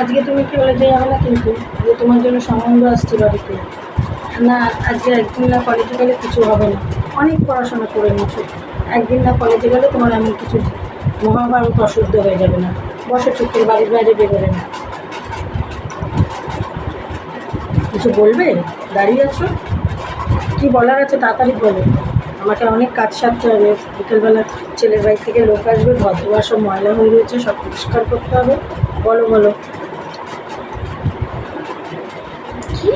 আজকে তুমি কি বলে যাবে না, কিন্তু যে তোমার জন্য সম্বন্ধ আসছে বাড়িতে না। আজকে একদিন না কলেজে গেলে কিছু হবে না। অনেক পড়াশোনা করে নিচ্ছো, একদিন না কলেজে গেলে তোমার এমন কিছু মহাভারত অশুদ্ধ হয়ে যাবে না। বসে চুপকে বাড়ির বাইরে বেরোবে না। কিছু বলবে? দাঁড়িয়ে আছো, কি বলার আছে তাড়াতাড়ি বলো। আমাকে অনেক কাজ সারতে হবে। বিকেলবেলা ছেলের বাড়ি থেকে লোক আসবে, ঘরদুয়ার সব ময়লা হয়ে রয়েছে, সব পরিষ্কার করতে হবে। বলো বলো। কি?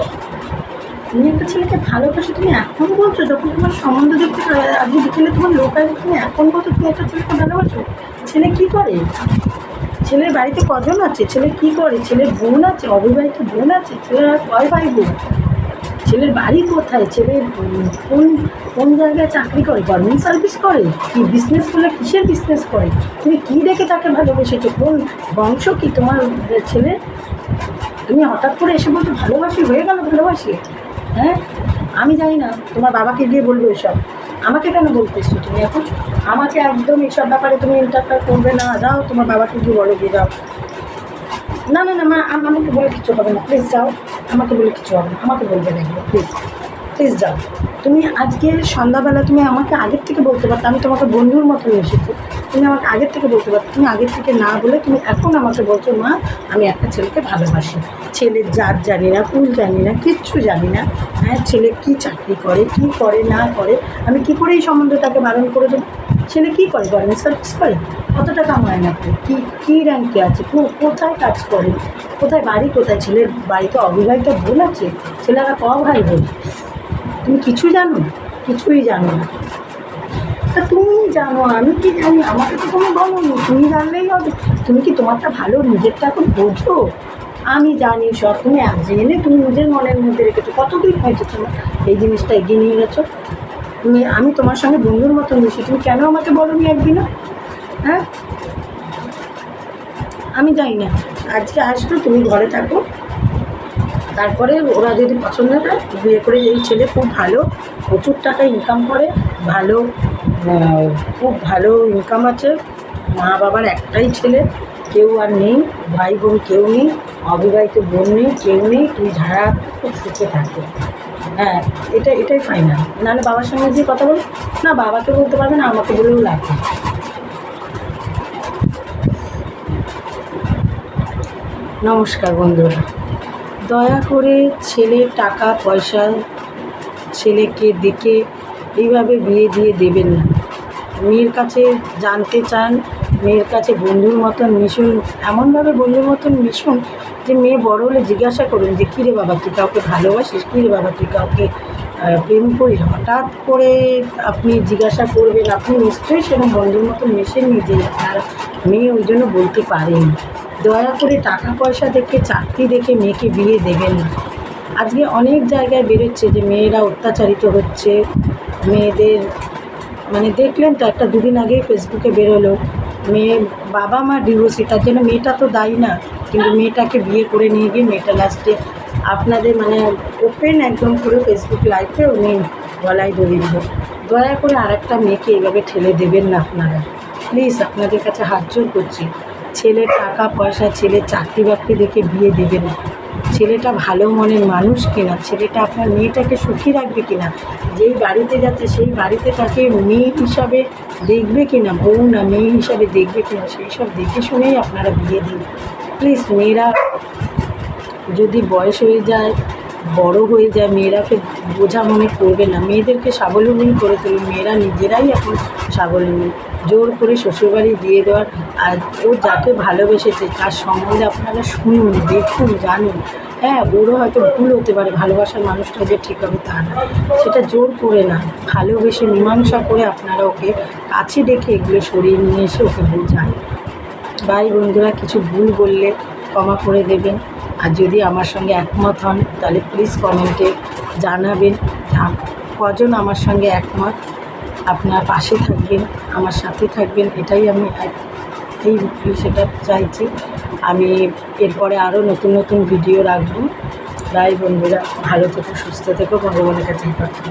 তুমি একটা ছেলেকে ভালোবাসো, তুমি এখন বলছো? যখন তোমার সম্বন্ধ দেখতে আজকে বিকেলে তোমার লোক আসবে, তুমি এখন বলছো তুমি একটা ছেলেকে ভালোবাসো? ছেলে কি করে? ছেলের বাড়িতে কজন আছে? ছেলে কি করে? ছেলের বোন আছে, অবিবাহিত বোন আছে? ছেলের আর কয় ভাই বোন? ছেলের বাড়ি কোথায়? ছেলে কোন কোন জায়গায় চাকরি করে? গভর্নমেন্ট সার্ভিস করে? কি বিজনেস করলে? কিসের বিজনেস করে? তুমি কী দেখে তাকে ভালোবেসেছো? কোন বংশ কি তোমার ছেলে? তুমি হঠাৎ করে এসে বলছো ভালোবাসি, হয়ে গেল ভালোবাসি? হ্যাঁ, আমি জানি না, তোমার বাবাকে গিয়ে বলবো এসব। আমাকে কেন বলতেছো তুমি এখন? আমাকে একদম এসব ব্যাপারে তুমি ইন্টারফেয়ার করবে না। যাও তোমার বাবাকে গিয়ে বলো, গিয়ে যাও। না না না মা, আমাকে বলে কিছু হবে না, প্লিজ যাও। আমাকে বলে কিছু হবে না, আমাকে বলবে না এগুলো, প্লিজ প্লিজ যাও। তুমি আজকে সন্ধ্যাবেলা তুমি আমাকে আগের থেকে বলতে পারতো, আমি তোমাকে বন্ধুর মতো এসেছি। তুমি আমাকে আগের থেকে বলতে পারতো, তুমি আগের থেকে না বলে তুমি এখন আমাকে বলছো মা আমি একটা ছেলেকে ভালোবাসি। ছেলের জাত জানি না, কুল জানি না, কিচ্ছু জানি না। হ্যাঁ, ছেলে কী চাকরি করে, কী করে না করে, আমি কী করে এই সম্বন্ধটাকে বারণ করে দেবো? ছেলে কী করে? গভর্নমেন্ট সার্ভিস করে? কত টাকা মায়না করে? কী র্যাঙ্কে আছে? কোথায় কাজ করে? কোথায় বাড়ি? কোথায়? ছেলের বাড়িতে অবিবাহিত বোন আছে? ছেলেরা ক ভাই বোন? তুমি কিছু জানো? কিছুই জানো না। তা তুমি জানো, আমি কি জানি? আমাকে তো তুমি বলো নি, তুমি জানলেই হবে। তুমি কি তোমারটা ভালো নিজেরটা এখন বোঝো? আমি জানি সব, তুমি জেনে তুমি নিজের মনের মধ্যে রেখেছো। কতদিন হয়েছে তোমার এই জিনিসটা এগিয়ে নিয়ে গেছো? আমি তোমার সঙ্গে বন্ধুর মতো মিশি, তুমি কেন আমাকে বলো নি একদিনও? হ্যাঁ, আমি জানি না। আজকে আসবে, তুমি ঘরে থাকো, তারপরে ওরা যদি পছন্দ হয় বিয়ে করে। এই ছেলে খুব ভালো, প্রচুর টাকা ইনকাম করে, ভালো, খুব ভালো ইনকাম আছে। মা বাবার একটাই ছেলে, কেউ আর নেই, ভাই বোন কেউ নেই, অবিবাহিত বোন নেই, কেউ নেই। তুমি ঝাড়া খুব সুখে থাকো। হ্যাঁ, এটাই ফাইনাল। নাহলে বাবার সঙ্গে গিয়ে কথা বলো না। বাবাকে বলতে পারবে না, আমাকে বলেও লাগবে। নমস্কার বন্ধুরা, দয়া করে ছেলের টাকা পয়সা ছেলেকে দেখে এইভাবে বিয়ে দিয়ে দেবেন না। মেয়ের কাছে জানতে চান, মেয়ের কাছে বন্ধুর মতন মিশুন, এমনভাবে বন্ধুর মতন মিশুন যে মেয়ে বড় হলে জিজ্ঞাসা করুন যে কী রে বাবা তুই কাউকে ভালোবাসিস? কী রে বাবা তুই কাউকে প্রেম করিস? হঠাৎ করে আপনি জিজ্ঞাসা করবেন, আপনি নিশ্চয়ই সেরকম বন্ধুর মতন মেশেননি যে আপনার মেয়ে ওই জন্য বলতে পারেন। দয়া করে টাকা পয়সা দেখে, চাকরি দেখে মেয়েকে বিয়ে দেবেন না। আজকে অনেক জায়গায় বেরোচ্ছে যে মেয়েরা অত্যাচারিত হচ্ছে। মেয়েদের মানে দেখলেন তো, একটা দুদিন আগেই ফেসবুকে বেরোলো, মেয়ে বাবা মা ডিভোর্সি, তার জন্য মেয়েটা তো দায়ী না, কিন্তু মেয়েটাকে বিয়ে করে নিয়ে গিয়ে মেয়েটা লাস্টে আপনাদের মানে ওপেন একদম করে ফেসবুক লাইভে উনি গলায় দড়ি দিল। দয়া করে আর একটা মেয়েকে এইভাবে ঠেলে দেবেন না আপনারা, প্লিজ আপনাদের কাছে হাত জোর করছি। ছেলের টাকা পয়সা, ছেলের চাকরি বাকরি দেখে বিয়ে দেবেন না। ছেলেটা ভালো মনের মানুষ কিনা, ছেলেটা আপনার মেয়েটাকে সুখী রাখবে কিনা, যেই বাড়িতে যাচ্ছে সেই বাড়িতে তাকে মেয়ে হিসাবে দেখবে কিনা, বউ না মেয়ে হিসাবে দেখবে কিনা, সেই সব দেখে শুনেই আপনারা বিয়ে দিন প্লিজ। মেয়েরা যদি বয়স হয়ে যায়, বড় হয়ে যায়, মেয়েরাকে বোঝা মনে করবে না, মেয়েদেরকে স্বাবলম্বী করে তুলুন। মেয়েরা নিজেরাই এখন স্বাবলম্বী। জোর করে শ্বশুরবাড়ি দিয়ে দেওয়ার, আর ও যাকে ভালোবেসেছে তার সম্বন্ধে আপনারা শুনুন, দেখুন, জানুন। হ্যাঁ, ওরও হয়তো ভুল হতে পারে, ভালোবাসার মানুষটা যে ঠিক হবে তা না, সেটা জোর করে না, ভালোবেসে মীমাংসা করে আপনারা ওকে কাছে ডেকে এগুলো সরিয়ে নিয়ে এসে ওকে বোঝান। ভাই বন্ধুরা, কিছু ভুল বললে ক্ষমা করে দেবেন। আর যদি আমার সঙ্গে একমত হন তাহলে প্লিজ কমেন্টে জানাবেন কজন আমার সঙ্গে একমত। আপনার পাশে থাকবেন, আমার সাথে থাকবেন, এটাই আমি এই সেটা চাইছি। আমি এরপরে আরও নতুন নতুন ভিডিও রাখবো। ভাই বন্ধুরা, ভালো থেকো, সুস্থ থেকো, ভগবানের কাছে প্রার্থনা।